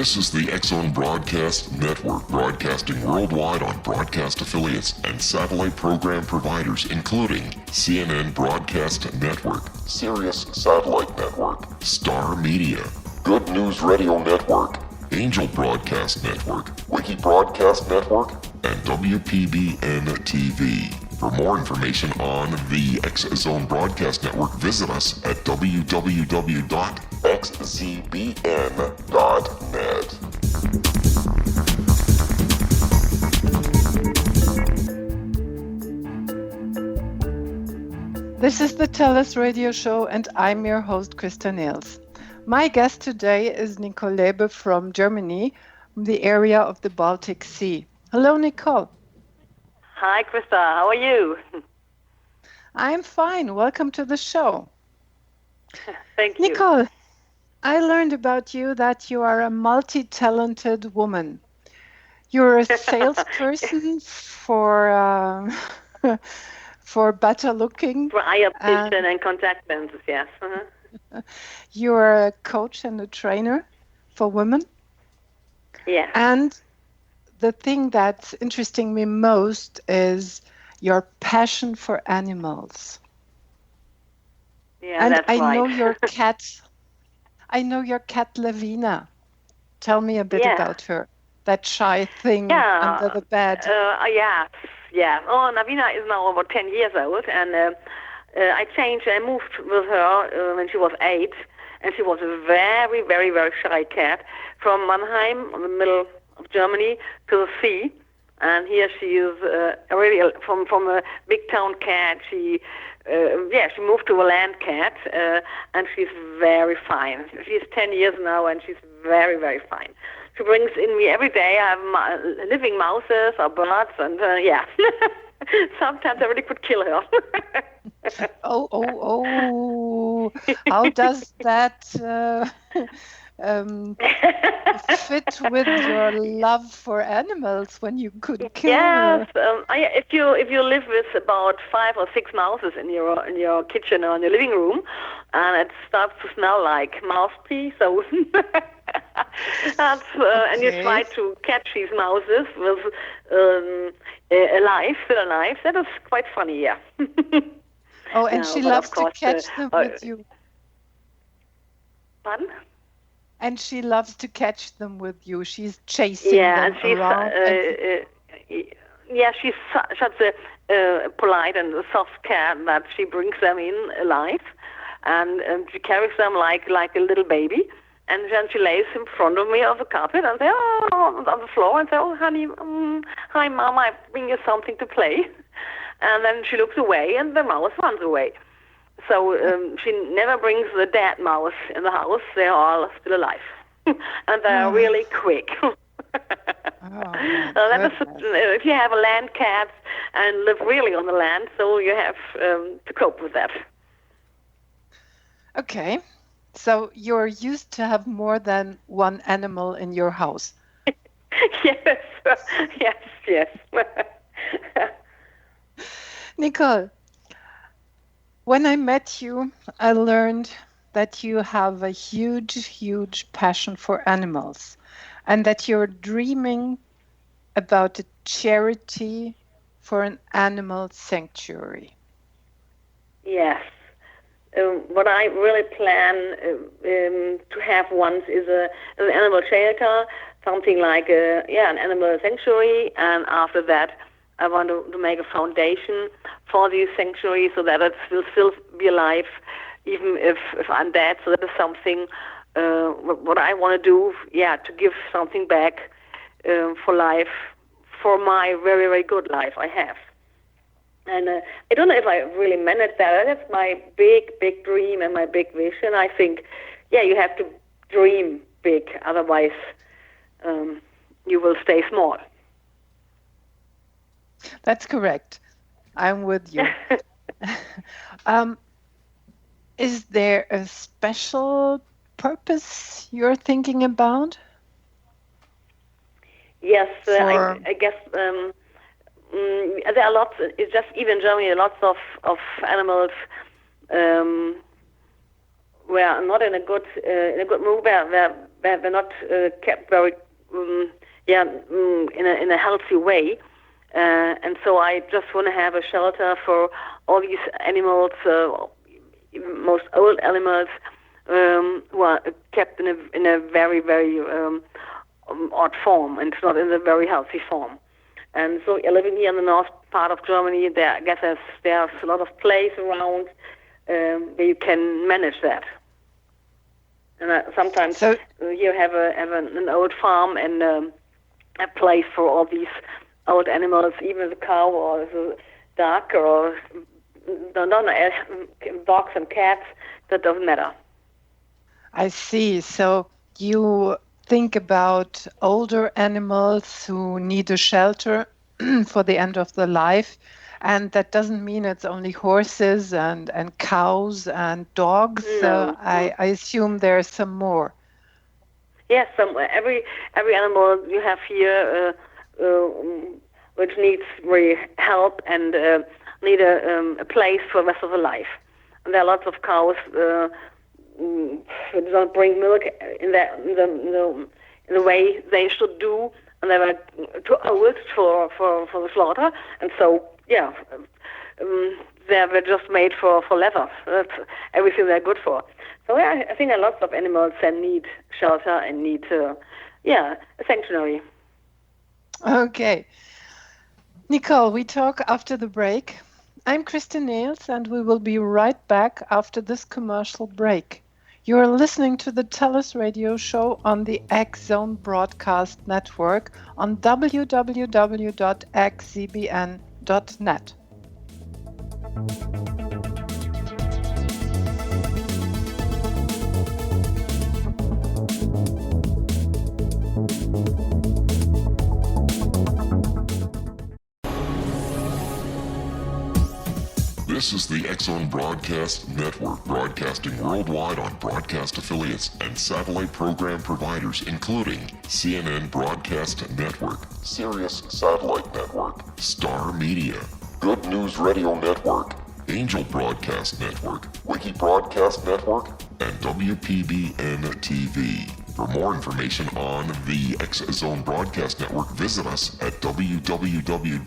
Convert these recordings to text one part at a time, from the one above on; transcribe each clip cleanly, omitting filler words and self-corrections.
This is the X-Zone Broadcast Network, broadcasting worldwide on broadcast affiliates and satellite program providers, including CNN Broadcast Network, Sirius Satellite Network, Star Media, Good News Radio Network, Angel Broadcast Network, Wiki Broadcast Network, and WPBN TV. For more information on the X-Zone Broadcast Network, visit us at www.xzbn.net. This is the TellUS radio show, and I'm your host, Christa Nehls. My guest today is Nicole Labe from Germany, from the area of the Baltic Sea. Hello, Nicole. Hi, Christa. How are you? I'm fine. Welcome to the show. Thank you. Nicole, I learned about you that you are a multi-talented woman. You're a salesperson for better looking. For eye optician and contact lenses, yes. Uh-huh. You're a coach and a trainer for women. Yeah. And the thing that's interesting me most is your passion for animals. Yeah, and that's I right. know your cat. I know your cat Lavina. Tell me a bit about her. That shy thing under the bed. Yeah. Oh, Lavina is now about 10 years old, and I moved with her when she was 8, and she was a very, very, very shy cat from Mannheim, in the middle of Germany, to the sea. And here she is really from a big town cat. She moved to a land cat, and she's very fine. She's 10 years now, and she's very, very fine. She brings in me every day. I have living mouses or birds, and sometimes I really could kill her. Oh. How does that fit with your love for animals when you could kill her? Yes, if you live with about 5 or 6 mouses in your kitchen or in your living room, and it starts to smell like mouse pee, so and you try to catch these mouses with still alive, that is quite funny, yeah. Oh, and she loves to catch them with you. Pardon? And she loves to catch them with you. She's chasing them around. She's such a polite and a soft cat that she brings them in alive, and she carries them like a little baby. And then she lays in front of me on the carpet and on the floor and says, "Oh, honey, hi, Mama, I bring you something to play." And then she looks away, and the mouse runs away. So she never brings the dead mouse in the house. They're all still alive. And they're really quick. If you have a land cat and live really on the land, so you have to cope with that. Okay. So you're used to have more than one animal in your house. Yes. Nicole, when I met you, I learned that you have a huge passion for animals, and that you're dreaming about a charity for an animal sanctuary. Yes. What I really plan to have once is an animal shelter, something like an animal sanctuary, and after that I want to make a foundation for these sanctuaries so that it will still be alive even if I'm dead. So that is something what I want to do, to give something back for life, for my very, very good life I have. And I don't know if I really managed that. That's my big dream and my big vision. I think, you have to dream big, otherwise you will stay small. That's correct. I'm with you. Is there a special purpose you're thinking about? Yes, I guess there are lots. It's just even in Germany, lots of animals were not in a good mood, where they're not kept very in a healthy way. And so I just want to have a shelter for all these animals, most old animals, who are kept in a very, very odd form, and not in a very healthy form. And so living here in the north part of Germany, I guess there's a lot of place around where you can manage that. And sometimes you have an old farm and a place for all these old animals, even the cow or the duck or dogs and cats. That doesn't matter. I see. So you think about older animals who need a shelter for the end of their life, and that doesn't mean it's only horses and cows and dogs. No. I assume there's some more. Yes, every animal you have here which needs really help and need a place for the rest of their life. And there are lots of cows who don't bring milk in the way they should do, and they were too old for the slaughter, and so they were just made for leather. That's everything they're good for. So I think lots of animals need shelter and need a sanctuary. Okay. Nicole, we talk after the break. I'm Christa Nehls, and we will be right back after this commercial break. You are listening to the TellUS radio show on the X Zone Broadcast Network on www.xzbn.net. This is the X Zone Broadcast Network, broadcasting worldwide on broadcast affiliates and satellite program providers, including CNN Broadcast Network, Sirius Satellite Network, Star Media, Good News Radio Network, Angel Broadcast Network, Wiki Broadcast Network, and WPBN TV. For more information on the X Zone Broadcast Network, visit us at www.xzbn.net.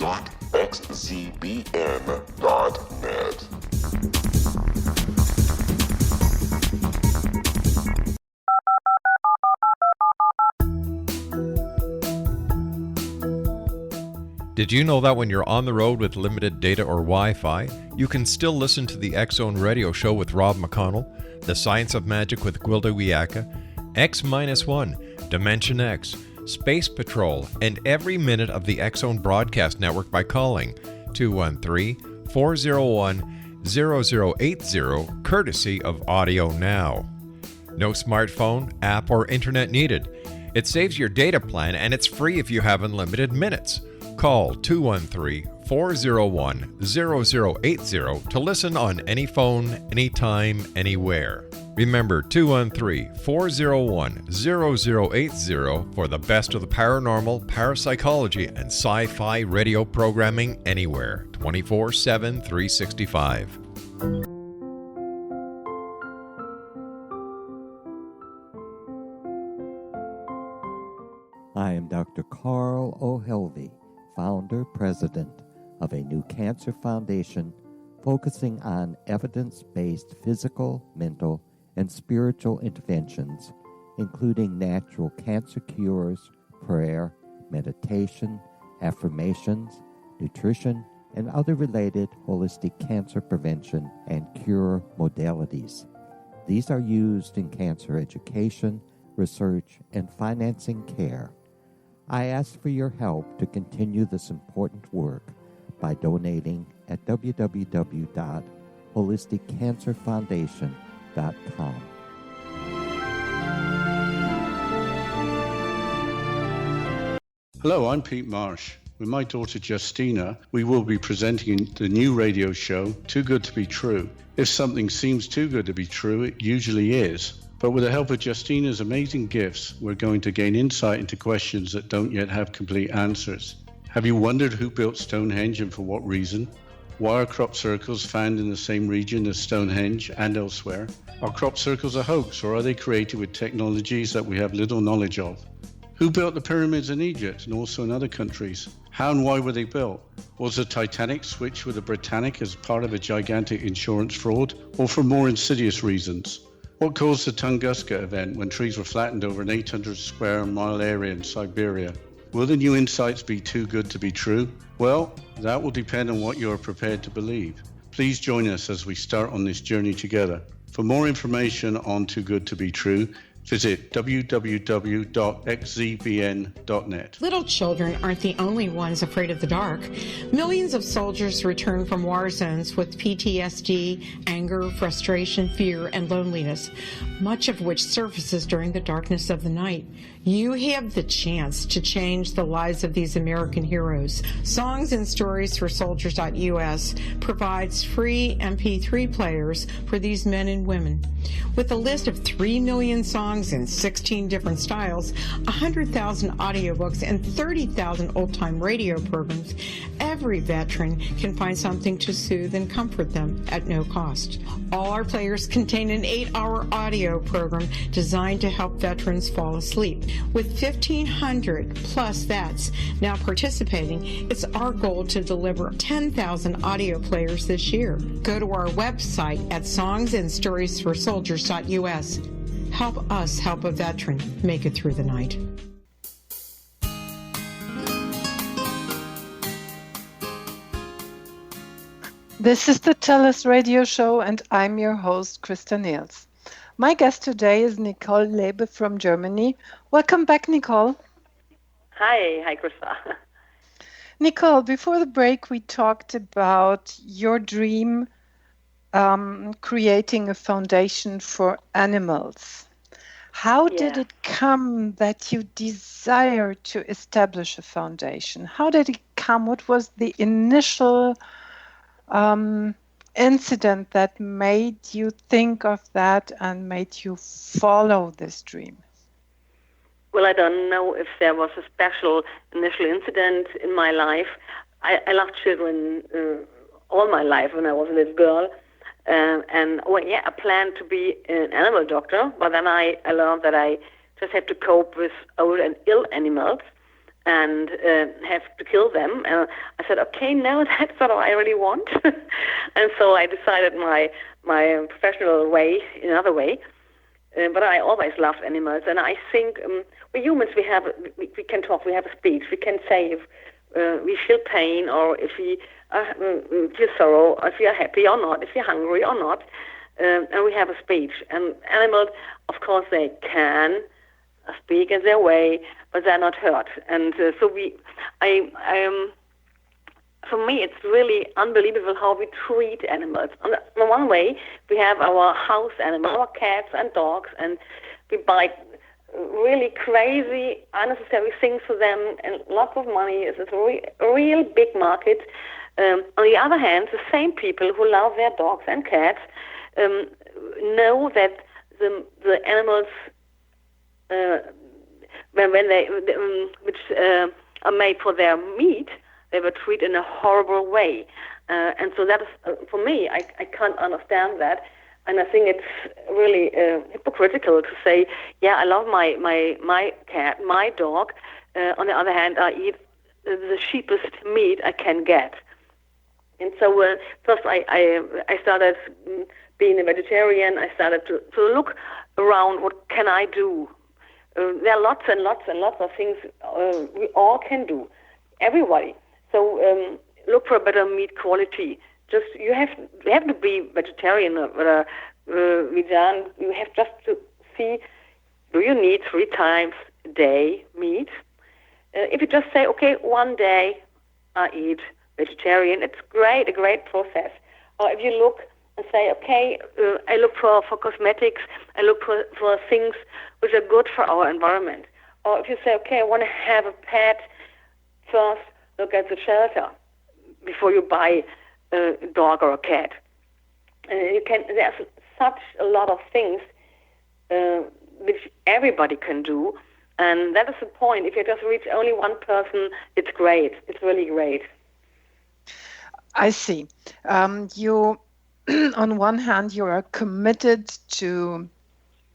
Did you know that when you're on the road with limited data or Wi-Fi, you can still listen to the X Zone Radio Show with Rob McConnell, The Science of Magic with Gwilda Wiyaka, X-1, Dimension X, Space Patrol, and every minute of the X Zone Broadcast Network by calling 213-401-0080, courtesy of Audio Now. No smartphone, app, or internet needed. It saves your data plan, and it's free if you have unlimited minutes. Call 213-401-0080 to listen on any phone, anytime, anywhere. Remember 213-401-0080 for the best of the paranormal, parapsychology, and sci-fi radio programming anywhere, 24/7, 365. I am Dr. Carl O'Helvey, founder, president of a new cancer foundation focusing on evidence-based physical, mental, and spiritual interventions, including natural cancer cures, prayer, meditation, affirmations, nutrition, and other related holistic cancer prevention and cure modalities. These are used in cancer education, research, and financing care. I ask for your help to continue this important work by donating at www.holisticcancerfoundation.com. Hello, I'm Pete Marsh. With my daughter Justina, we will be presenting the new radio show, Too Good to Be True. If something seems too good to be true, it usually is. But with the help of Justina's amazing gifts, we're going to gain insight into questions that don't yet have complete answers. Have you wondered who built Stonehenge and for what reason? Why are crop circles found in the same region as Stonehenge and elsewhere? Are crop circles a hoax, or are they created with technologies that we have little knowledge of? Who built the pyramids in Egypt and also in other countries? How and why were they built? Was the Titanic switched with the Britannic as part of a gigantic insurance fraud, or for more insidious reasons? What caused the Tunguska event when trees were flattened over an 800 square mile area in Siberia? Will the new insights be too good to be true? Well, that will depend on what you are prepared to believe. Please join us as we start on this journey together. For more information on Too Good to Be True, visit www.xzbn.net. Little children aren't the only ones afraid of the dark. Millions of soldiers return from war zones with PTSD, anger, frustration, fear, and loneliness, much of which surfaces during the darkness of the night. You have the chance to change the lives of these American heroes. Songs and Stories for Soldiers.us provides free MP3 players for these men and women. With a list of 3 million songs in 16 different styles, 100,000 audiobooks, and 30,000 old-time radio programs, every veteran can find something to soothe and comfort them at no cost. All our players contain an 8-hour audio program designed to help veterans fall asleep. With 1,500 plus vets now participating, it's our goal to deliver 10,000 audio players this year. Go to our website at songsandstoriesforsoldiers.us. Help us help a veteran make it through the night. This is the TellUS radio show, and I'm your host, Christa Nehls. My guest today is Nicole Labe from Germany. Welcome back, Nicole. Hi, Christa. Nicole, before the break, we talked about your dream creating a foundation for animals. How did it come that you desired to establish a foundation? How did it come? What was the initial incident that made you think of that and made you follow this dream? Well, I don't know if there was a special initial incident in my life. I loved children all my life when I was a little girl. I planned to be an animal doctor, but then I learned that I just have to cope with old and ill animals and have to kill them. And I said, okay, no, that's not what I really want. And so I decided my professional way, another way. But I always loved animals, and I think we humans, we can talk, we have a speech, we can say if we feel pain or if we feel sorrow, or if we are happy or not, if we're hungry or not, and we have a speech. And animals, of course, they can speak in their way, but they're not hurt. And for me, it's really unbelievable how we treat animals. On one way, we have our house animals, our cats and dogs, and we buy really crazy, unnecessary things for them, and lots of money. It's a real big market. On the other hand, the same people who love their dogs and cats know that the animals, which are made for their meat, they were treated in a horrible way. And so that is, for me, I can't understand that. And I think it's really hypocritical to say, yeah, I love my cat, my dog. On the other hand, I eat the cheapest meat I can get. And so first I started being a vegetarian. I started to look around, what can I do? There are lots and lots and lots of things we all can do, everybody. So look for a better meat quality. Just you have to be vegetarian or vegan. You have just to see, do you need 3 times a day meat? If you just say, okay, one day I eat vegetarian, it's great, a great process. Or if you look and say, okay, I look for cosmetics, I look for things which are good for our environment. Or if you say, okay, I want to have a pet, first look at the shelter before you buy a dog or a cat. There's such a lot of things which everybody can do, and that is the point. If you just reach only one person, it's great. It's really great. I see. You, on one hand, you are committed to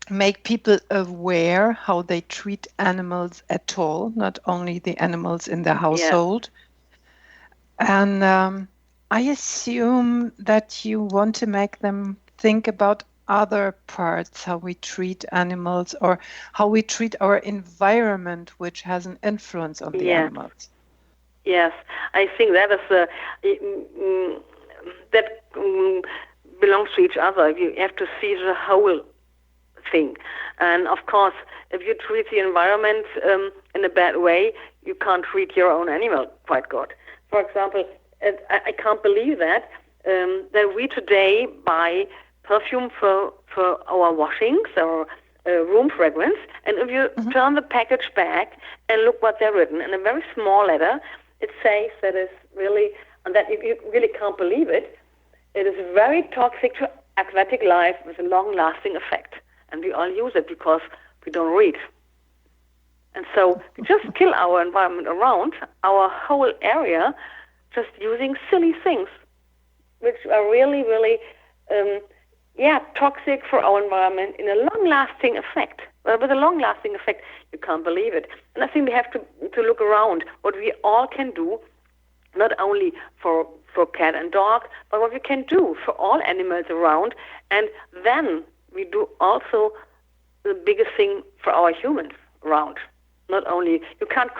make people aware how they treat animals at all, not only the animals in the household. And I assume that you want to make them think about other parts, how we treat animals or how we treat our environment, which has an influence on the animals. Yes, I think that is that belongs to each other. You have to see the whole thing. And of course, if you treat the environment in a bad way, you can't treat your own animal quite good. For example, I can't believe that we today buy perfume for our washings or room fragrance, and if you turn the package back and look what they're written in a very small letter, it says that it's really, and that you really can't believe it, it is very toxic to aquatic life with a long-lasting effect. And we all use it because we don't read. And so we just kill our environment around, our whole area, just using silly things, which are really, really, toxic for our environment in a long-lasting effect. Well, with a long-lasting effect, you can't believe it. And I think we have to look around what we all can do, not only for cat and dog, but what we can do for all animals around. And then we do also the biggest thing for our humans around. Not only, you can't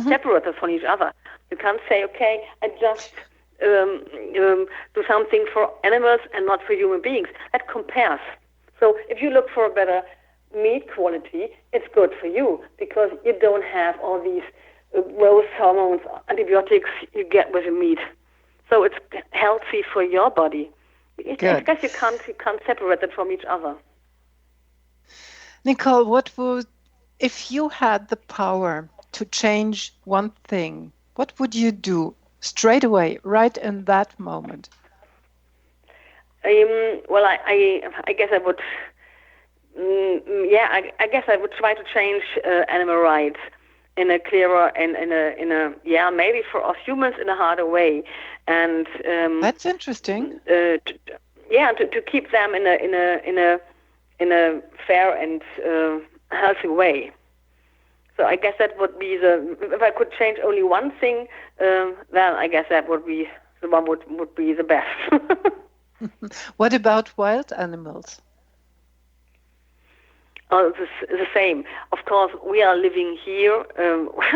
separate us from each other. You can't say, okay, I just do something for animals and not for human beings. That compares. So if you look for a better meat quality, it's good for you because you don't have all these growth hormones, antibiotics you get with the meat. So it's healthy for your body. I guess you can't separate it from each other. Nicole, if you had the power to change one thing, what would you do straight away, right in that moment? Well, I guess I would. I guess I would try to change animal rights in a clearer and in a maybe for us humans in a harder way, and that's interesting. To keep them in a fair and healthy way. So I guess that would be if I could change only one thing, then I guess that would be the one would be the best. What about wild animals? Oh, the same. Of course, we are living here.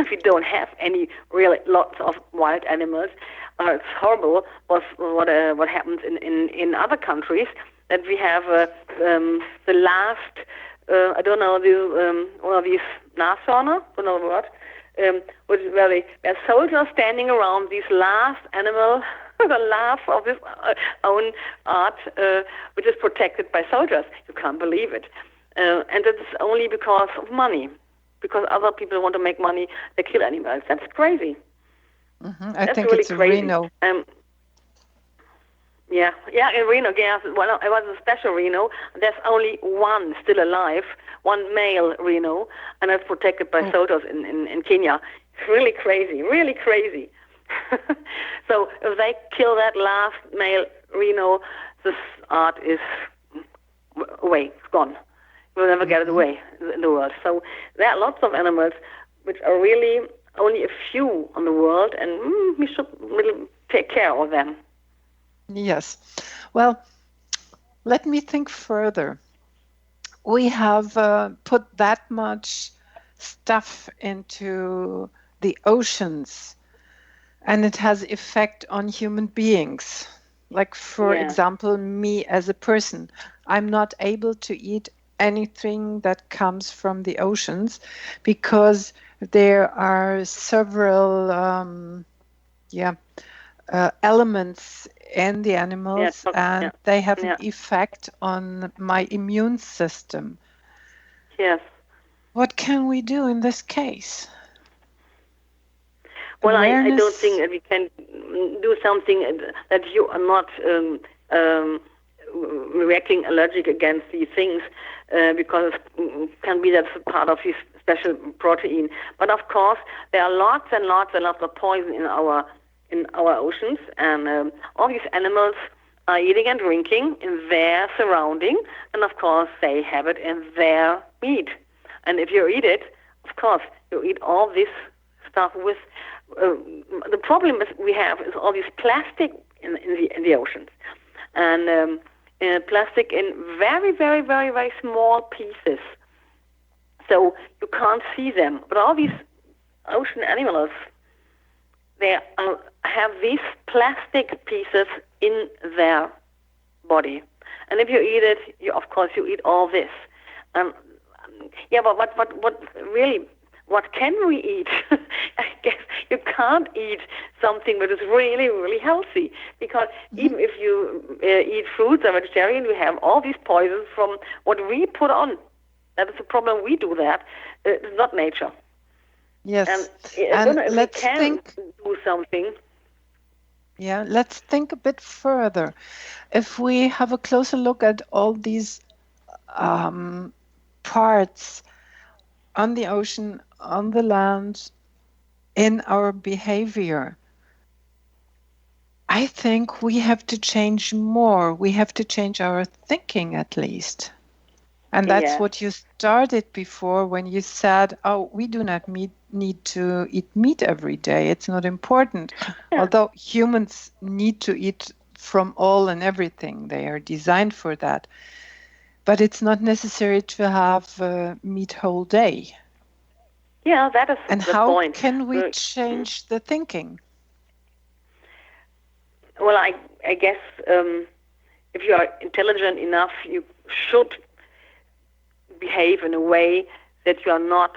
We don't have any really lots of wild animals. It's horrible what happens in other countries. That we have the last. I don't know one of these nashorner. Don't know what. Which is where soldiers standing around these last animal, the last of this own art, which is protected by soldiers. You can't believe it. And it's only because of money. Because other people want to make money, they kill animals. That's crazy. Mm-hmm. I think really it's crazy. Reno. In Reno, yes. Well, it was a special Reno. There's only one still alive, one male Reno, and it's protected by soldiers in Kenya. It's really crazy, really crazy. So if they kill that last male Reno, this art is away, it's gone. We'll never get it away in the world. So there are lots of animals which are really only a few on the world, and we should really take care of them. Yes. Well, let me think further. We have put that much stuff into the oceans, and it has effect on human beings. Like, for example, me as a person, I'm not able to eat anything that comes from the oceans because there are several elements in the animals, and they have an effect on my immune system. Yes. What can we do in this case? Well, I don't think that we can do something that you are not reacting allergic against these things, because it can be that's part of this special protein. But of course, there are lots and lots and lots of poison in our in our oceans, and all these animals are eating and drinking in their surrounding, and of course they have it in their meat. And if you eat it, of course, you eat all this stuff with. The problem we have is all this plastic in the oceans, and plastic in very, very, very, very small pieces, so you can't see them. But all these ocean animals, they have these plastic pieces in their body, and if you eat it, of course you eat all this. Yeah, but what really? What can we eat? I guess you can't eat something that is really, really healthy, because even if you eat fruits or vegetarian, you have all these poisons from what we put on. That is the problem. We do that. It's not nature. Yes. And if let's we can do something. Yeah, let's think a bit further. If we have a closer look at all these parts on the ocean, on the land, in our behavior, I think we have to change more. We have to change our thinking at least. And that's what you started before when you said, oh, we do not need to eat meat every day. It's not important. Yeah. Although humans need to eat from all and everything. They are designed for that. But it's not necessary to have meat whole day. Yeah, that is and the how point. Can we change the thinking? Well, I guess if you are intelligent enough, you should behave in a way that you are not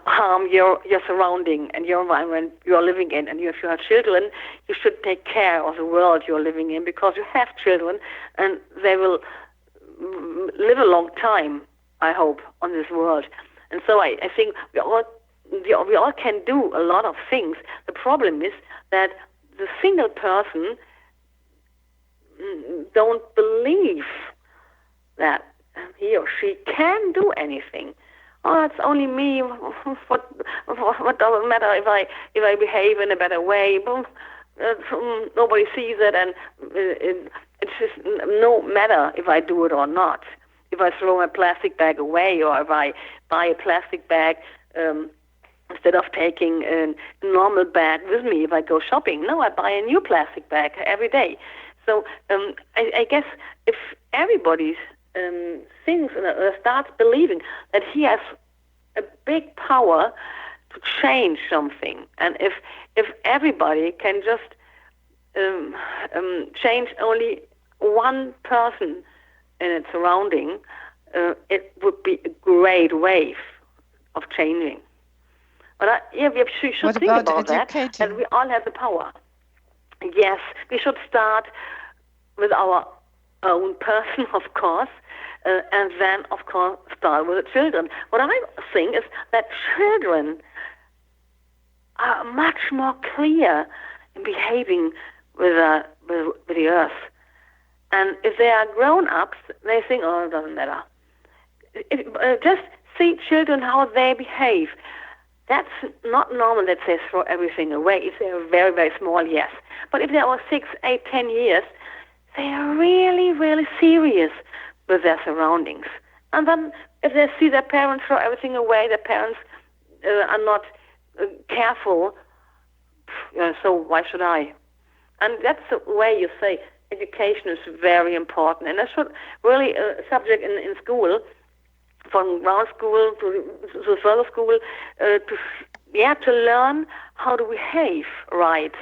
harm your surrounding and your environment you are living in. And if you have children, you should take care of the world you are living in, because you have children and they will live a long time, I hope, on this world. And so I think we all can do a lot of things. The problem is that the single person don't believe that he or she can do anything. Oh, it's only me. What does it matter if I behave in a better way? Nobody sees it, and it's just no matter if I do it or not. If I throw my plastic bag away, or if I buy a plastic bag instead of taking a normal bag with me if I go shopping. No, I buy a new plastic bag every day. So I guess if everybody thinks and starts believing that he has a big power to change something, and if everybody can just change only one person in its surrounding, it would be a great wave of changing. But we should think about that, and we all have the power. Yes, we should start with our own person, of course, and then, of course, start with the children. What I think is that children are much more clear in behaving with the earth. And if they are grown-ups, they think, oh, it doesn't matter. Just see children, how they behave. That's not normal that they throw everything away. If they are very, very small, yes. But if they are 6, 8, 10 years, they are really, really serious with their surroundings. And then if they see their parents throw everything away, their parents are not careful, so why should I? And that's the way you say education is very important. And that's really a subject in school, from ground school to further school, to learn how to behave right,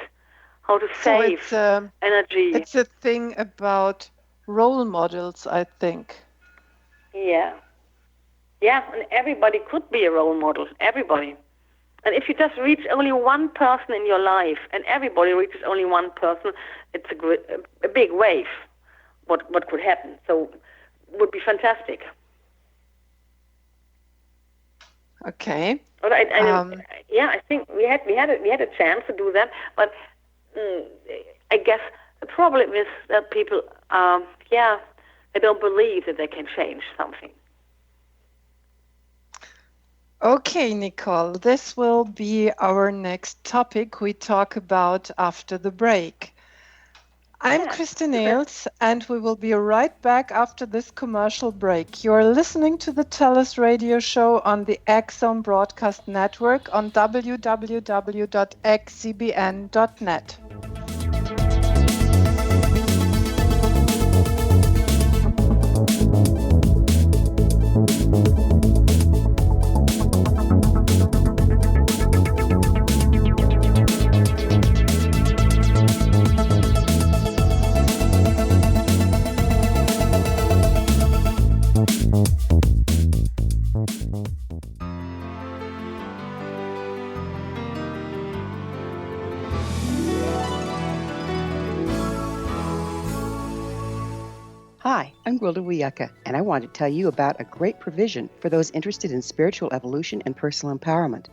how to save energy. It's a thing about role models, I think. Yeah, and everybody could be a role model, everybody. And if you just reach only one person in your life, and everybody reaches only one person, it's a big wave. What could happen? So it would be fantastic. Okay. But I think we had a chance to do that, but I guess the problem is that people, they don't believe that they can change something. Okay, Nicole, this will be our next topic we talk about after the break. I'm Christa Nehls, and we will be right back after this commercial break. You are listening to the TellUS radio show on the X-Zone Broadcast Network on www.xzbn.net. Hi, I'm Gwilda Wiyaka, and I want to tell you about a great provision for those interested in spiritual evolution and personal empowerment.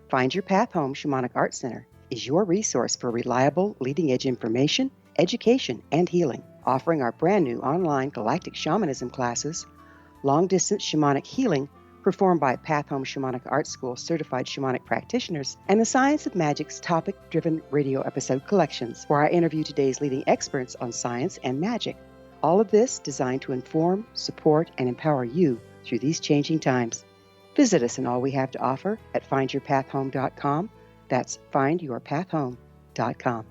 Find Your Path Home Shamanic Art Center is your resource for reliable, leading-edge information, education, and healing, offering our brand new online galactic shamanism classes, long-distance shamanic healing performed by Path Home Shamanic Art School certified shamanic practitioners, and the Science of Magic's topic-driven radio episode collections, where I interview today's leading experts on science and magic. All of this designed to inform, support, and empower you through these changing times. Visit us in all we have to offer at findyourpathhome.com. That's findyourpathhome.com.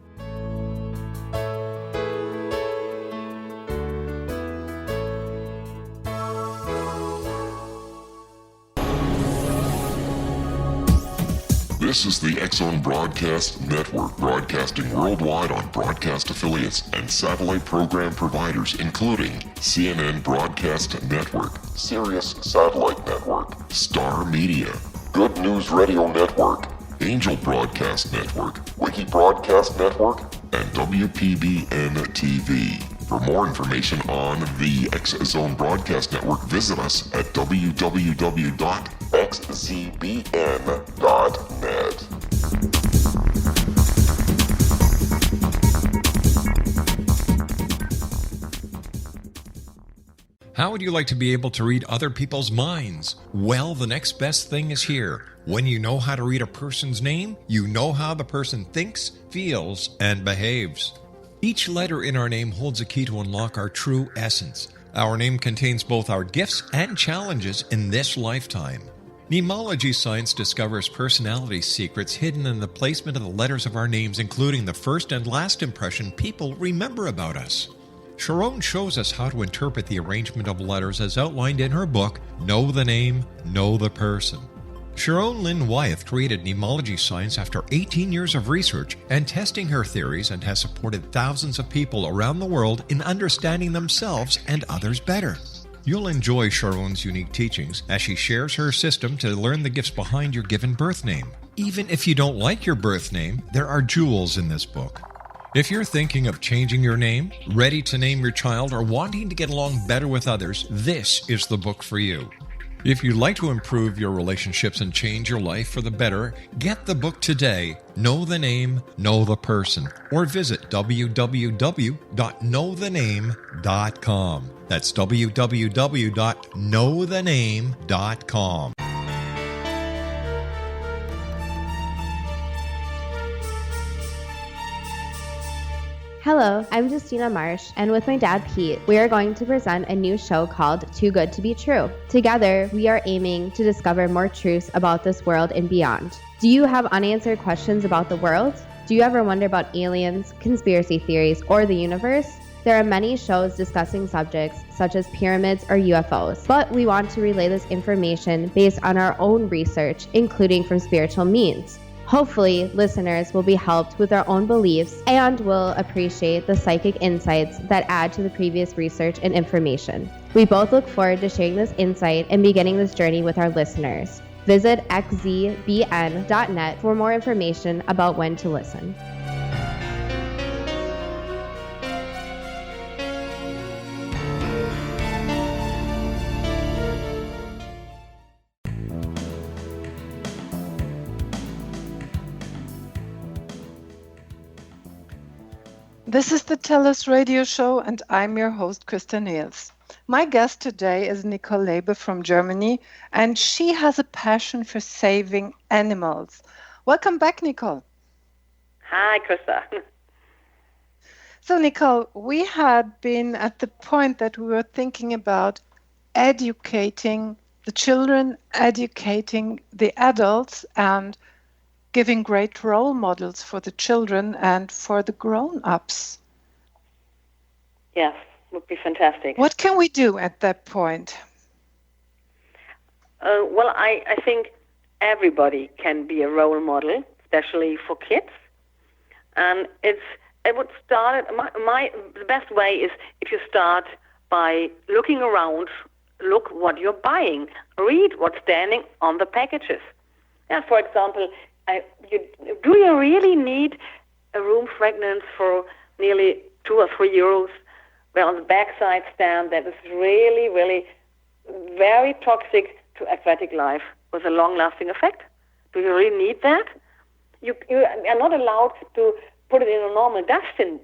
This is the X-Zone Broadcast Network, broadcasting worldwide on broadcast affiliates and satellite program providers, including CNN Broadcast Network, Sirius Satellite Network, Star Media, Good News Radio Network, Angel Broadcast Network, Wiki Broadcast Network, and WPBN TV. For more information on the X-Zone Broadcast Network, visit us at www.xzbn.net. How would you like to be able to read other people's minds? Well, the next best thing is here. When you know how to read a person's name, you know how the person thinks, feels, and behaves. Each letter in our name holds a key to unlock our true essence. Our name contains both our gifts and challenges in this lifetime. Mnemology science discovers personality secrets hidden in the placement of the letters of our names, including the first and last impression people remember about us. Sharon shows us how to interpret the arrangement of letters as outlined in her book, Know the Name, Know the Person. Sharon Lynn Wyeth created mnemology science after 18 years of research and testing her theories, and has supported thousands of people around the world in understanding themselves and others better. You'll enjoy Sharon's unique teachings as she shares her system to learn the gifts behind your given birth name. Even if you don't like your birth name, there are jewels in this book. If you're thinking of changing your name, ready to name your child, or wanting to get along better with others, this is the book for you. If you'd like to improve your relationships and change your life for the better, get the book today, Know the Name, Know the Person, or visit www.knowthename.com. That's www.knowthename.com. Hello, I'm Justina Marsh, and with my dad Pete, we are going to present a new show called Too Good to Be True. Together, we are aiming to discover more truths about this world and beyond. Do you have unanswered questions about the world? Do you ever wonder about aliens, conspiracy theories, or the universe? There are many shows discussing subjects such as pyramids or UFOs, but we want to relay this information based on our own research, including from spiritual means. Hopefully, listeners will be helped with their own beliefs and will appreciate the psychic insights that add to the previous research and information. We both look forward to sharing this insight and beginning this journey with our listeners. Visit xzbn.net for more information about when to listen. This is the TellUS radio show, and I'm your host, Christa Nehls. My guest today is Nicole Labe from Germany, and she has a passion for saving animals. Welcome back, Nicole. Hi, Christa. So, Nicole, we had been at the point that we were thinking about educating the children, educating the adults, and giving great role models for the children and for the grown-ups. Yes, would be fantastic. What can we do at that point? Well, I think everybody can be a role model, especially for kids. And it would start, the best way is if you start by looking around, look what you're buying, read what's standing on the packages. Yeah, for example, do you really need a room fragrance for nearly 2 or 3 euros, where on the backside stand that is really, really very toxic to aquatic life with a long-lasting effect? Do you really need that? You are not allowed to put it in a normal dustbin.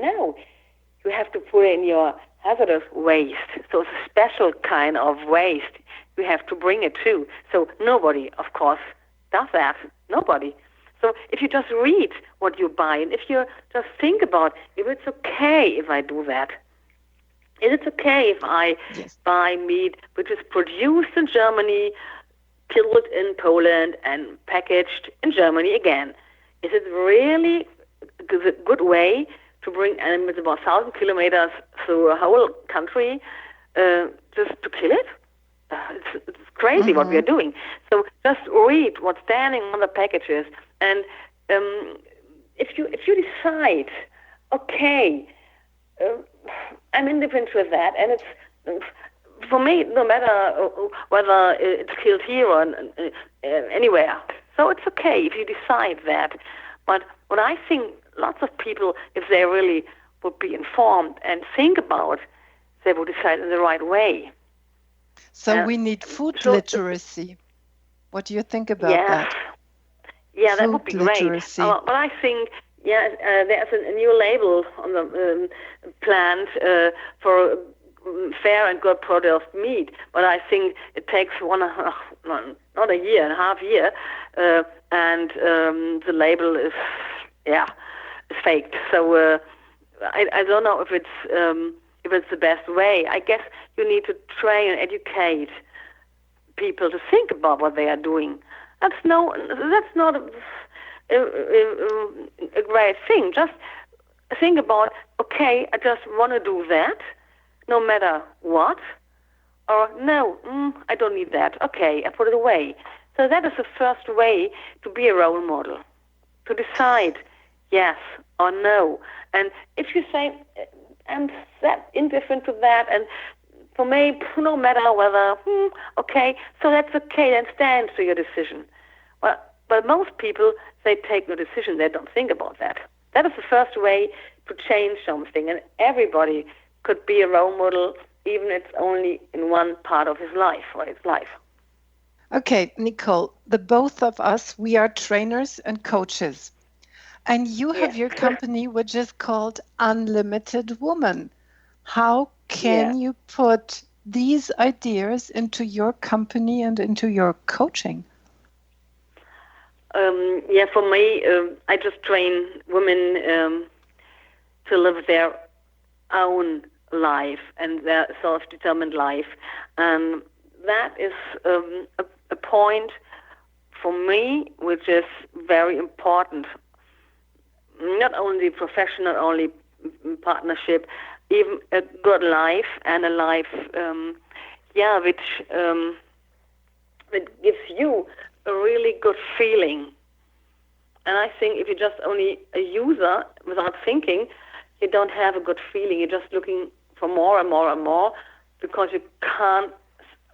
No, you have to put it in your hazardous waste. So it's a special kind of waste. You have to bring it too. So nobody, of course, does that. Nobody. So if you just read what you buy, and if you just think about if it's okay if I do that, is it okay if I buy meat which is produced in Germany, killed in Poland, and packaged in Germany again? Is it really a good way to bring animals about 1,000 kilometers through a whole country just to kill it? It's crazy what we are doing. So just read what's standing on the packages, and if you decide, okay, I'm indifferent with that, and it's for me no matter whether it's killed here or anywhere. So it's okay if you decide that. But what I think lots of people, if they really would be informed and think about, they would decide in the right way. So we need food literacy. What do you think about that? Yeah, that would be literacy. Great. But I think, there's a new label on the plant for fair and good produced meat. But I think it takes not a year and a half year, and the label is faked. So I don't know if it's the best way. I guess you need to train and educate people to think about what they are doing. That's not a great thing. Just think about, okay, I just want to do that, no matter what, or no, I don't need that. Okay, I put it away. So that is the first way to be a role model, to decide yes or no. And if you say, I'm that indifferent to that, and for me, no matter whether, okay, so that's okay, then stand to your decision. Well, but most people, they take no decision, they don't think about that. That is the first way to change something, and everybody could be a role model, even if it's only in one part of his life or his life. Okay, Nicole, the both of us, we are trainers and coaches. And you have your company, which is called Unlimited Woman. How can you put these ideas into your company and into your coaching? For me, I just train women to live their own life and their self-determined life. And that is a point for me which is very important. Not only profession, not only partnership, even a good life and a life, which gives you a really good feeling. And I think if you're just only a user without thinking, you don't have a good feeling. You're just looking for more and more and more because you can't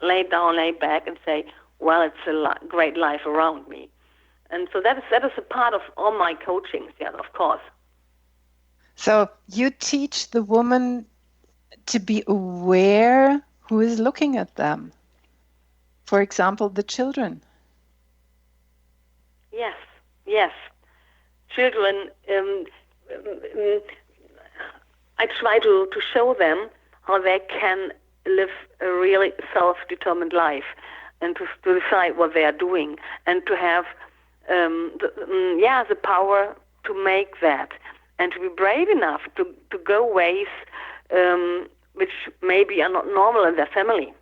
lay back and say, well, it's a great life around me. And so that is a part of all my coachings, of course. So you teach the woman to be aware who is looking at them. For example, the children. Yes. Children, I try to show them how they can live a really self-determined life and to decide what they are doing and to have the power to make that and to be brave enough to go ways which maybe are not normal in their family.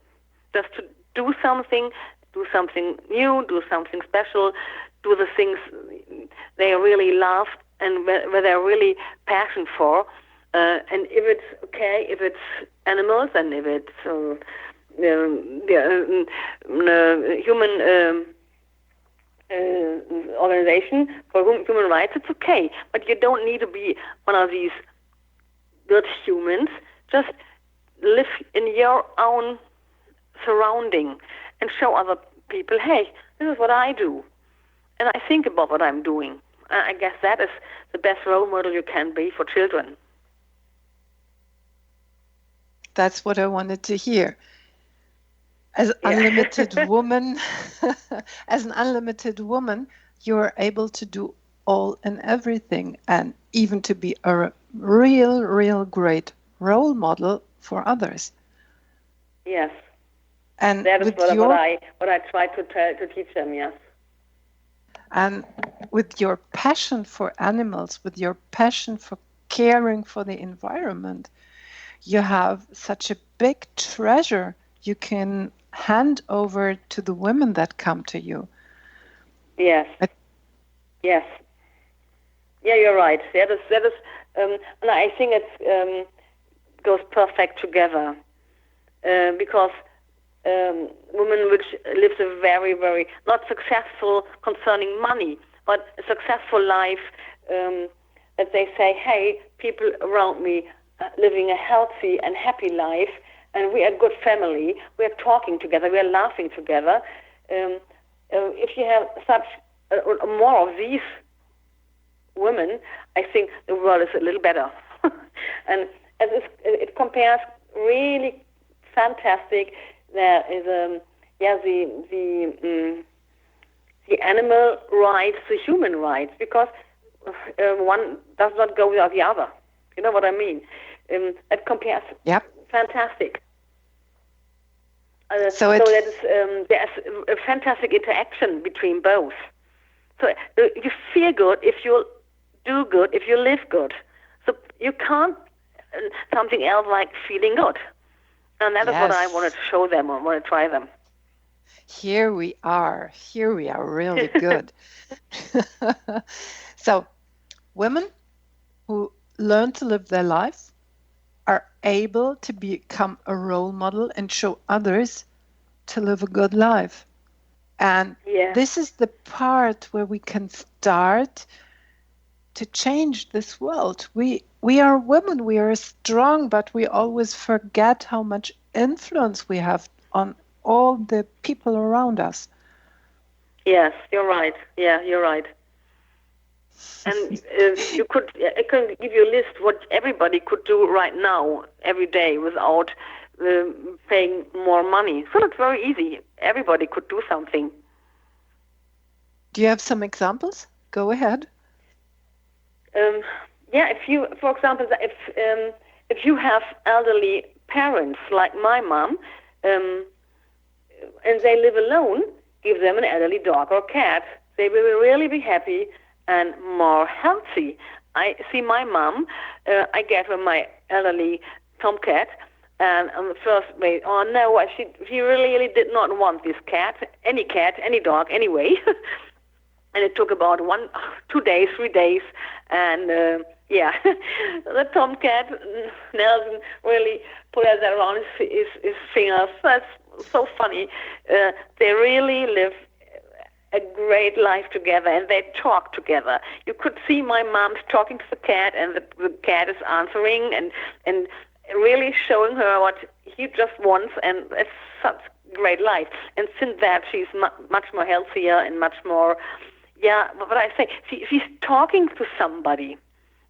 Just to do something new, do something special, do the things they really love and where they're really passionate for. And if it's okay, if it's animals and if it's human organization for human rights, it's okay. But you don't need to be one of these good humans. Just live in your own surrounding and show other people, hey, this is what I do. And I think about what I'm doing. I guess that is the best role model you can be for children. That's what I wanted to hear. As unlimited woman, as an unlimited woman, you're able to do all and everything, and even to be a real great role model for others. Yes, and that is what I try to teach them. Yes, and with your passion for animals, with your passion for caring for the environment, you have such a big treasure you can hand over to the women that come to you. Yes. Yes. Yeah, you're right. That is, and I think it goes perfect together because women which lives a very, very not successful concerning money, but a successful life. That they say, hey, people around me living a healthy and happy life, and we are a good family. We are talking together. We are laughing together. If you have such more of these women, I think the world is a little better. And as it compares really fantastic. There is the animal rights, the human rights, because one does not go without the other. You know what I mean? It compares. Yep. Fantastic. So there's a fantastic interaction between both. So you feel good if you do good, if you live good. So you can't something else like feeling good. And that is what I want to show them or want to try them. Here we are really good. So women who learn to live their life are able to become a role model and show others to live a good life. And this is the part where we can start to change this world. We are women, we are strong, but we always forget how much influence we have on all the people around us. Yes, you're right. Yeah, you're right. And I can give you a list what everybody could do right now, every day, without paying more money. So it's very easy. Everybody could do something. Do you have some examples? Go ahead. If you, for example, if you have elderly parents like my mom, and they live alone, give them an elderly dog or cat. They will really be happy and more healthy. I see my mom, I gave her my elderly tomcat, and on the first way, oh no, she really did not want this cat, any dog anyway. And it took about 2 days, 3 days, and the tomcat, Nelson, really put that around his fingers. That's so funny. They really live a great life together, and they talk together. You could see my mom talking to the cat, and the cat is answering and really showing her what he just wants, and it's such a great life. And since that, she's much more healthier and much more. Yeah, what I say, she's talking to somebody.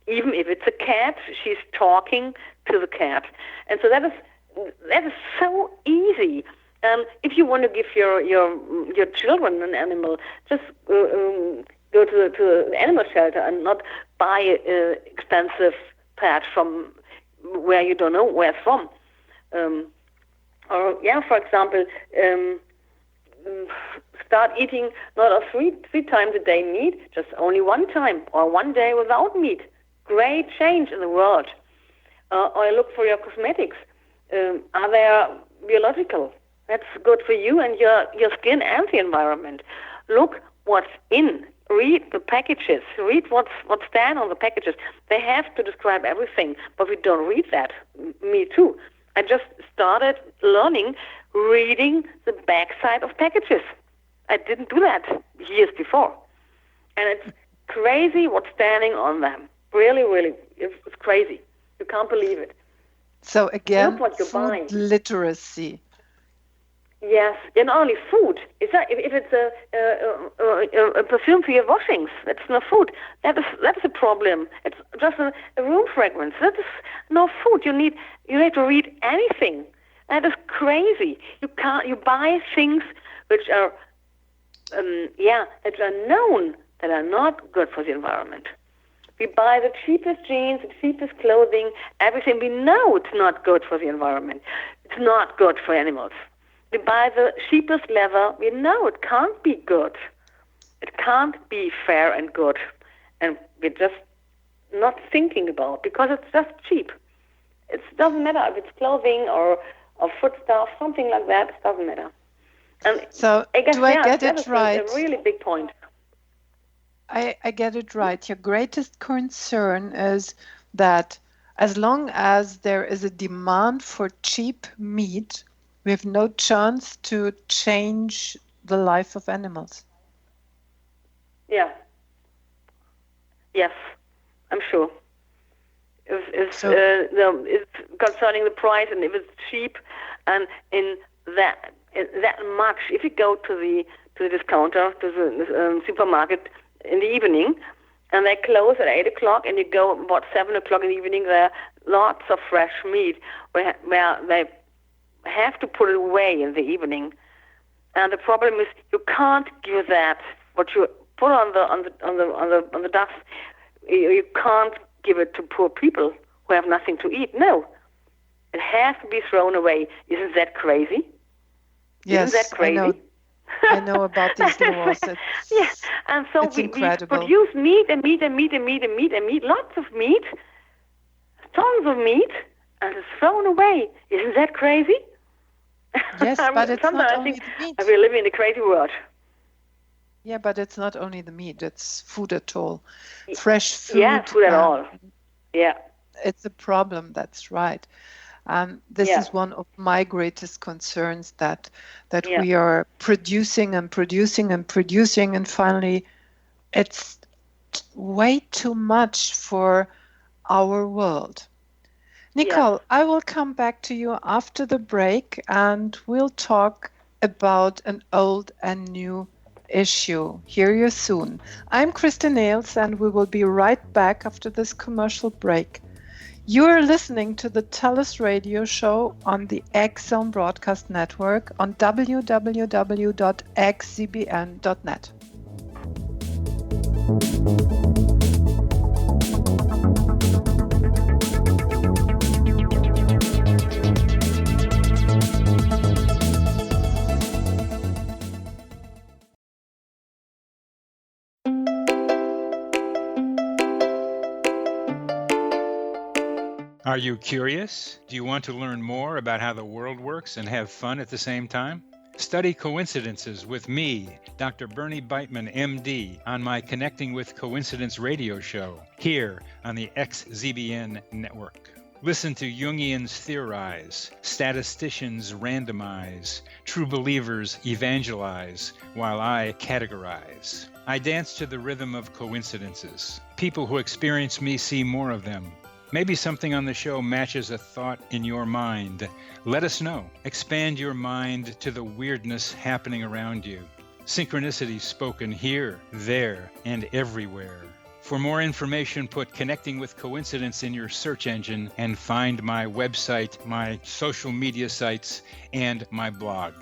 Even if it's a cat, she's talking to the cat. And so that is so easy. If you want to give your children an animal, just go to the animal shelter and not buy an expensive pet from where you don't know where it's from. For example, start eating not a three times a day meat, just only one time, or one day without meat. Great change in the world. Or look for your cosmetics. Are they biological? That's good for you and your skin and the environment. Look what's in. Read the packages. Read what's stand on the packages. They have to describe everything, but we don't read that. Me too. I just started reading the backside of packages. I didn't do that years before. And it's crazy what's standing on them. Really, really, it's crazy. You can't believe it. So again, look what you're food buying. literacy. Yes, and not only food. If it's a perfume for your washings, that's not food. That's a problem. It's just a room fragrance. That is no food. You need to read anything. That is crazy. You buy things which are known that are not good for the environment. We buy the cheapest jeans, the cheapest clothing, everything. We know it's not good for the environment. It's not good for animals. We buy the cheapest leather. We know it can't be good. It can't be fair and good. And we're just not thinking about it because it's just cheap. It doesn't matter if it's clothing or food stuff, something like that. It doesn't matter. And so I guess, do I get it right? That's a really big point. I get it right. Your greatest concern is that as long as there is a demand for cheap meat, we have no chance to change the life of animals. Yeah. Yes, I'm sure. It's concerning the price, and if it's cheap, and in that much, if you go to the discounter, to the supermarket in the evening, and they close at 8 o'clock, and you go about 7 o'clock in the evening, there are lots of fresh meat where they have to put it away in the evening. And the problem is you can't give that what you put on the dust. You can't give it to poor people who have nothing to eat. No, it has to be thrown away. Isn't that crazy? Yes, Isn't that crazy? I know about these laws. And so we produce meat, lots of meat, tons of meat, and it's thrown away. Isn't that crazy? Yes, but it's not only the meat. We live in a crazy world. Yeah, but it's not only the meat, it's food at all. Fresh food. Yeah, food at all. Yeah. It's a problem, that's right. This is one of my greatest concerns, that we are producing, and finally it's way too much for our world. Nicole, I will come back to you after the break, and we'll talk about an old and new issue. Hear you soon. I'm Christa Nehls, and we will be right back after this commercial break. You are listening to the TellUS radio show on the X-Zone Broadcast Network on www.xzbn.net. Are you curious? Do you want to learn more about how the world works and have fun at the same time? Study coincidences with me, Dr. Bernie Beitman, MD, on my Connecting with Coincidence radio show here on the XZBN network. Listen to Jungians theorize, statisticians randomize, true believers evangelize, while I categorize. I dance to the rhythm of coincidences. People who experience me see more of them. Maybe something on the show matches a thought in your mind. Let us know. Expand your mind to the weirdness happening around you. Synchronicity spoken here, there, and everywhere. For more information, put Connecting with Coincidence in your search engine and find my website, my social media sites, and my blog.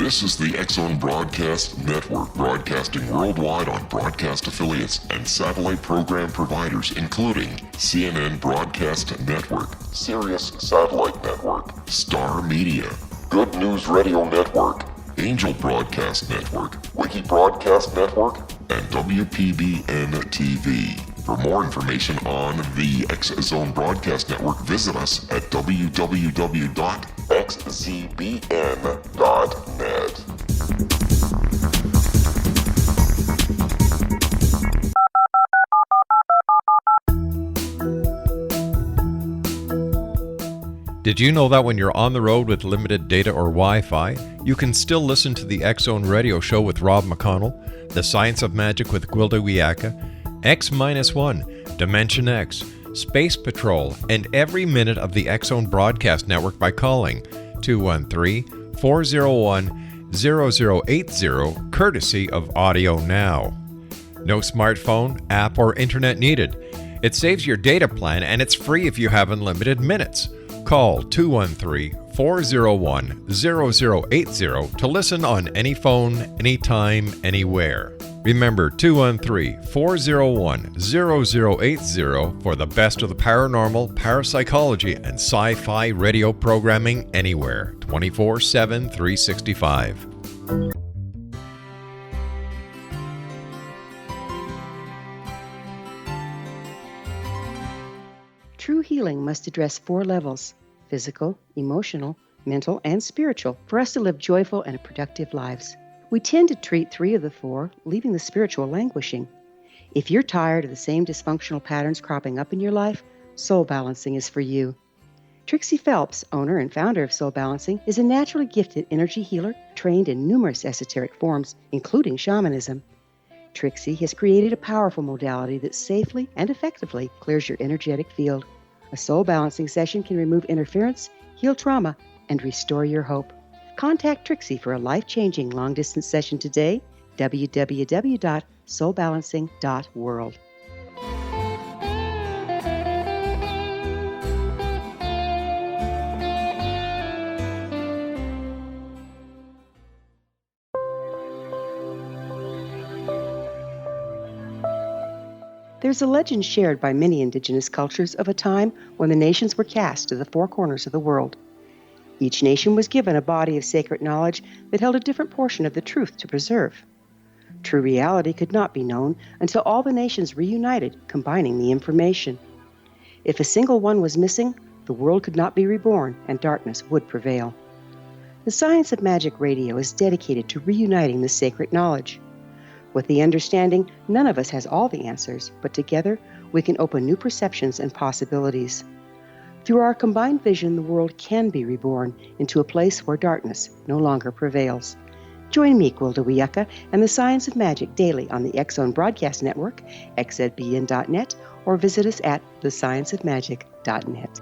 This is the X-Zone Broadcast Network, broadcasting worldwide on broadcast affiliates and satellite program providers, including CNN Broadcast Network, Sirius Satellite Network, Star Media, Good News Radio Network, Angel Broadcast Network, Wiki Broadcast Network, and WPBN TV. For more information on the X-Zone Broadcast Network, visit us at www.xzbn.net. Did you know that when you're on the road with limited data or Wi-Fi, you can still listen to the X-Zone Radio Show with Rob McConnell, The Science of Magic with Gwilda Wiyaka, X-1, Dimension X, Space Patrol, and every minute of the X-Zone Broadcast Network by calling 213-401-0080, courtesy of Audio Now. No smartphone, app, or internet needed. It saves your data plan and it's free if you have unlimited minutes. Call 213-401-0080 to listen on any phone, anytime, anywhere. Remember 213-401-0080 for the best of the paranormal, parapsychology, and sci-fi radio programming anywhere, 24/7, 365. True healing must address 4 levels: physical, emotional, mental, and spiritual, for us to live joyful and productive lives. We tend to treat 3 of the 4, leaving the spiritual languishing. If you're tired of the same dysfunctional patterns cropping up in your life, Soul Balancing is for you. Trixie Phelps, owner and founder of Soul Balancing, is a naturally gifted energy healer trained in numerous esoteric forms, including shamanism. Trixie has created a powerful modality that safely and effectively clears your energetic field. A Soul Balancing session can remove interference, heal trauma, and restore your hope. Contact Trixie for a life-changing long-distance session today, www.soulbalancing.world. There's a legend shared by many indigenous cultures of a time when the nations were cast to the 4 corners of the world. Each nation was given a body of sacred knowledge that held a different portion of the truth to preserve. True reality could not be known until all the nations reunited, combining the information. If a single one was missing, the world could not be reborn and darkness would prevail. The Science of Magic Radio is dedicated to reuniting the sacred knowledge. With the understanding, none of us has all the answers, but together we can open new perceptions and possibilities. Through our combined vision, the world can be reborn into a place where darkness no longer prevails. Join me, Gwilda Wiyaka, and the Science of Magic daily on the X-Zone Broadcast Network, xzbn.net, or visit us at thescienceofmagic.net.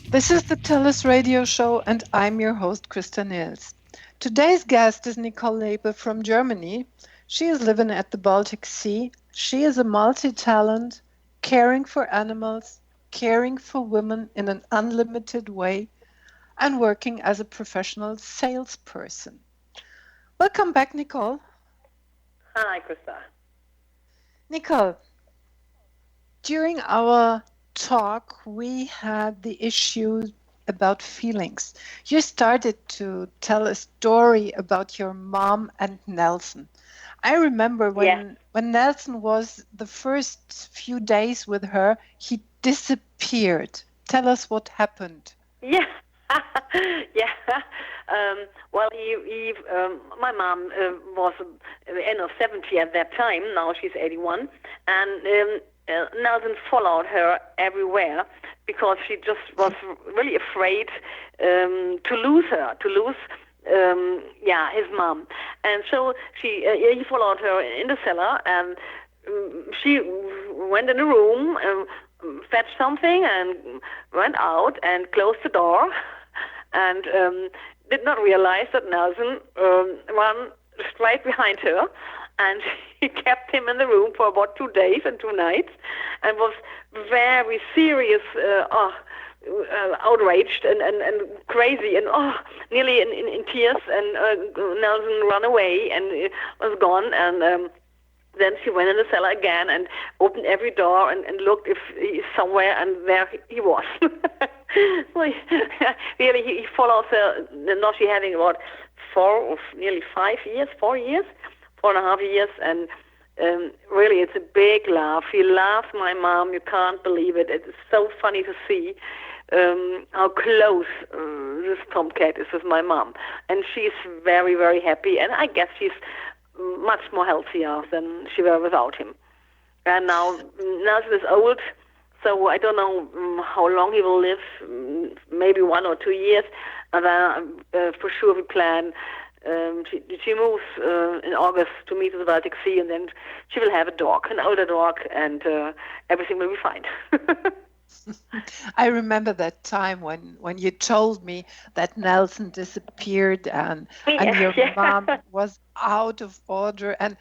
This is the TellUS radio show, and I'm your host, Christa Nehls. Today's guest is Nicole Labe from Germany. She is living at the Baltic Sea. She is a multi-talent, caring for animals, caring for women in an unlimited way, and working as a professional salesperson. Welcome back, Nicole. Hi, Christa. Nicole, during our talk, we had the issue about feelings. You started to tell a story about your mom and Nelson. I remember when Nelson was the first few days with her, he disappeared. Tell us what happened. Yeah. Well, my mom was the end of 70 at that time. Now she's 81. And Nelson followed her everywhere because she just was really afraid to lose her, his mom. And so he followed her in the cellar, and she went in the room, fetched something, and went out and closed the door, and did not realize that Nelson ran straight behind her And he kept him in the room for about 2 days and 2 nights, and was very serious, outraged and crazy, and nearly in tears. And Nelson ran away and was gone. And then she went in the cellar again and opened every door and looked if he's somewhere, and there he was. So he follows her. Now she's having about 4.5 years, and really it's a big laugh. He loves my mom. You can't believe it. It's so funny to see how close this tomcat is with my mom. And she's very, very happy, and I guess she's much more healthier than she were without him. And now Nelson is old, so I don't know how long he will live, maybe 1 or 2 years. And then for sure we plan, she moves in August to meet the Baltic Sea, and then she will have a dog, an older dog, and everything will be fine. I remember that time when you told me that Nelson disappeared and your mom was out of order, and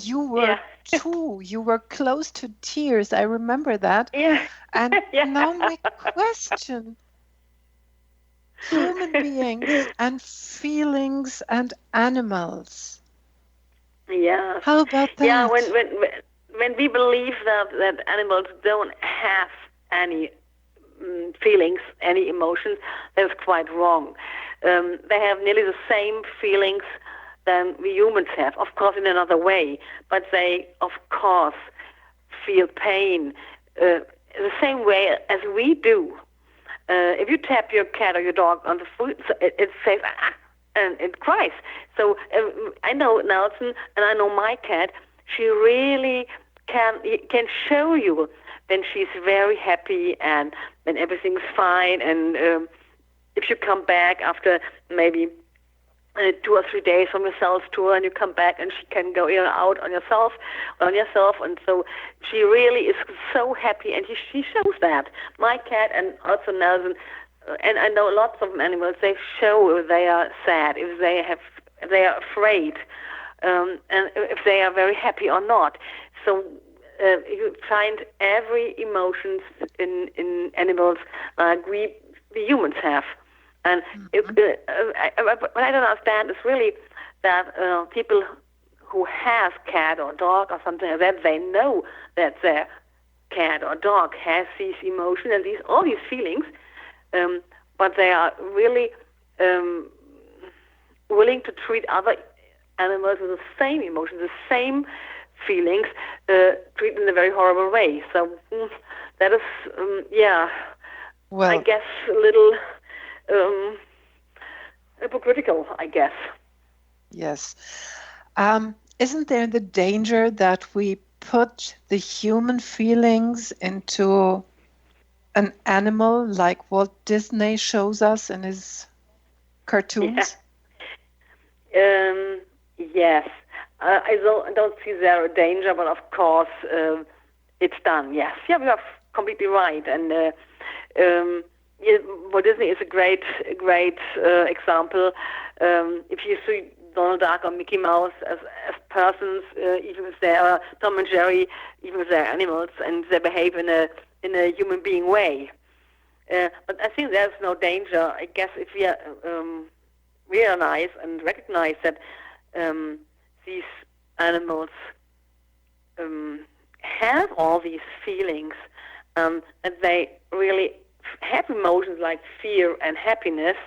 you were too. You were close to tears. I remember that. Yeah. And now my question: human beings and feelings and animals. Yeah. How about that? Yeah. When we believe that animals don't have any feelings, any emotions, that's quite wrong. They have nearly the same feelings than we humans have, of course in another way, but they of course feel pain the same way as we do. If you tap your cat or your dog on the foot, it says and it cries. So I know Nelson, and I know my cat. She really can show you when she's very happy and when everything's fine. And if you come back after maybe 2 or 3 days from your sales tour, and you come back, and she can go in and out on yourself, and so she really is so happy, and she shows that. My cat, and also Nelson, and I know lots of animals, they show if they are sad, if they are afraid, and if they are very happy or not. So you find every emotions in animals like we humans have. And what I don't understand is really that people who have cat or dog or something like that, they know that their cat or dog has these emotions and all these feelings, but they are really willing to treat other animals with the same emotions, the same feelings, treat in a very horrible way. So that is, well, I guess a little hypocritical, I guess. Yes. Isn't there the danger that we put the human feelings into an animal like Walt Disney shows us in his cartoons? Yeah. Yes. I don't see there a danger, but of course it's done. Yes. Yeah, you are completely right. And Walt Disney is a great example. If you see Donald Duck or Mickey Mouse as persons, even if they are Tom and Jerry, even if they're animals, and they behave in a human being way. But I think there's no danger. I guess if we realize and recognize that these animals have all these feelings, and they really have emotions like fear and happiness,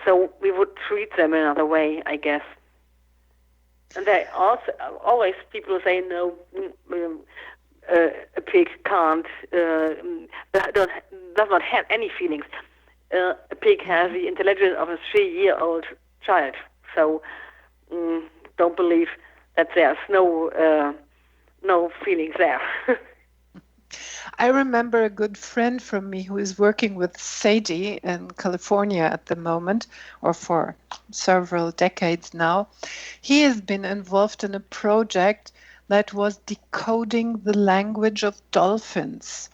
so we would treat them another way, I guess. And they also always people say no, a pig can't does not have any feelings. A pig has the intelligence of a 3-year-old child, so don't believe that there's no feelings there. I remember a good friend from me who is working with Sadie in California at the moment, or for several decades now. He has been involved in a project that was decoding the language of dolphins.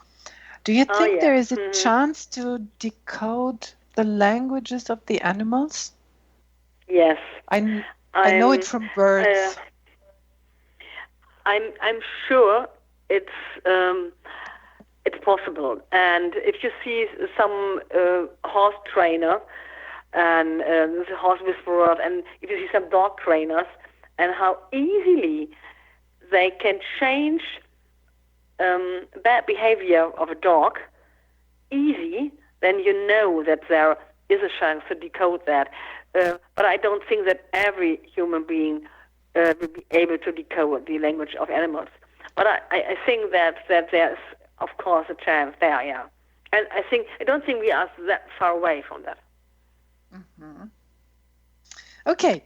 Do you think there is a chance to decode the languages of the animals? Yes. I know it from birds. I'm sure it's possible. And if you see some horse trainer and horse whisperer, and if you see some dog trainers, and how easily they can change bad behavior of a dog, easy, then you know that there is a chance to decode that. But I don't think that every human being will be able to decode the language of animals. But I think that there's, of course, a chance there, yeah. And I don't think we are that far away from that. Mm-hmm. Okay,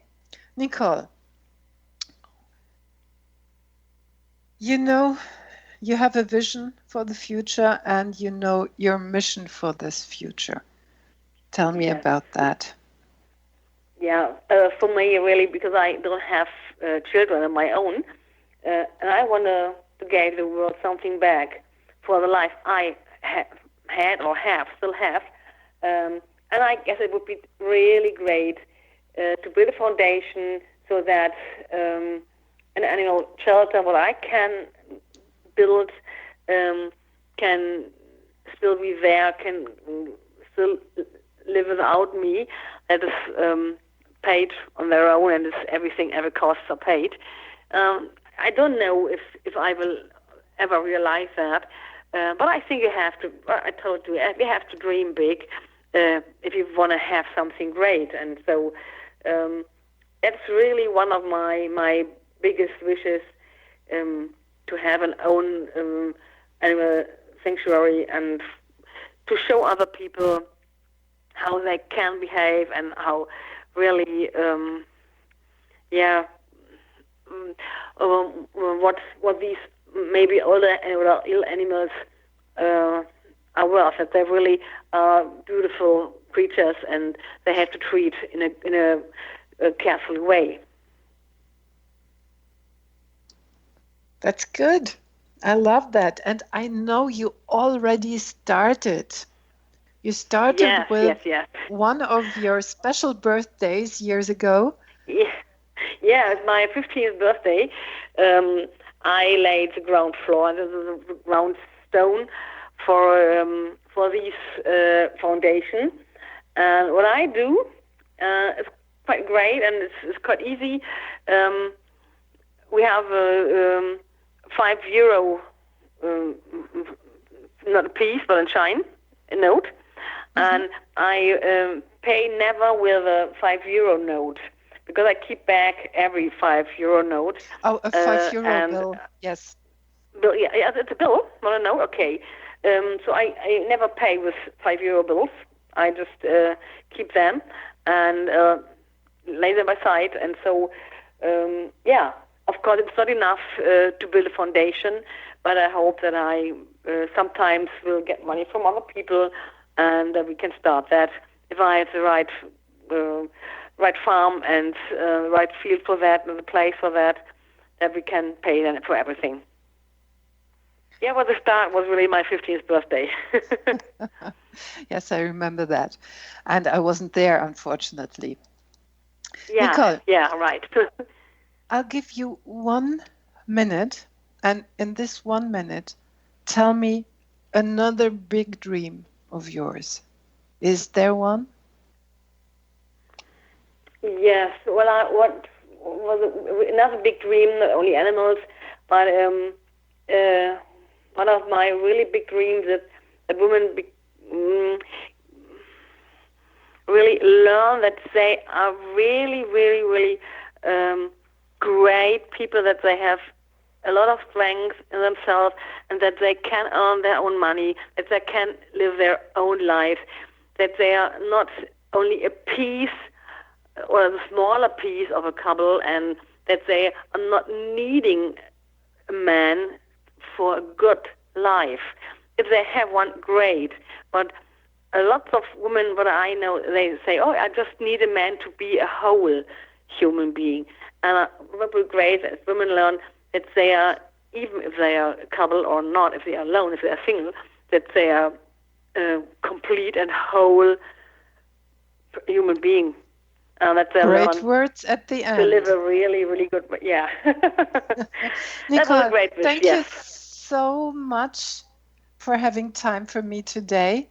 Nicole. You know, you have a vision for the future, and you know your mission for this future. Tell me about that. Yeah, for me, really, because I don't have children of my own, and I want to give the world something back for the life I had or still have. And I guess it would be really great to build a foundation so that an animal shelter, what I can build, can still be there, can still live without me, that is paid on their own, and every costs are paid. I don't know if I will ever realize that, but I think you have to. I told you, we have to dream big if you want to have something great, and so that's really one of my biggest wishes, to have an own animal sanctuary and to show other people how they can behave and how really, what these maybe older ill animals are worth, that they really are beautiful creatures and they have to treat in a careful way. That's good. I love that. And I know you already started. You started with one of your special birthdays years ago. Yeah, it's my 15th birthday. I laid the ground floor, the ground stone for this foundation. And what I do is quite great, and it's quite easy. We have a €5, not a piece, but a shine, a note. And I pay never with a €5 note, because I keep back every €5 note. Oh, a €5 bill, yes. Bill, yeah, it's a bill, not a note, okay. So I never pay with €5 bills. I just keep them and lay them aside. And so, of course, it's not enough to build a foundation, but I hope that I sometimes will get money from other people, and we can start that. If I have the right farm and the right field for that and the place for that we can pay then for everything. Yeah, well, the start was really my 15th birthday. Yes, I remember that. And I wasn't there, unfortunately. Yeah, Nicole, yeah, right. I'll give you 1 minute, and in this 1 minute, tell me another big dream of yours. Is there one? Yes. Well, what was another big dream? Not only animals, but one of my really big dreams that women really learn that they are really, really, really great people, that they have a lot of strength in themselves, and that they can earn their own money, that they can live their own life, that they are not only a piece or a smaller piece of a couple, and that they are not needing a man for a good life. If they have one, great. But a lot of women, what I know, they say, oh, I just need a man to be a whole human being. And what would be great is women learn that they are, even if they are a couple or not, if they are alone, if they are single, that they are a complete and whole human being. That's a Great words at the end. to live a really, really good, yeah. Nicole, that was a great wish, thank yes. you so much for having time for me today.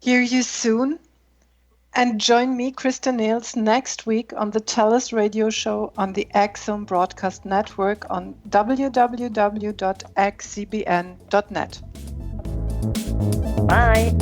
Hear you soon. And join me, Christa Nehls, next week on the TellUS radio show on the Axon Broadcast Network on www.xcbn.net. Bye.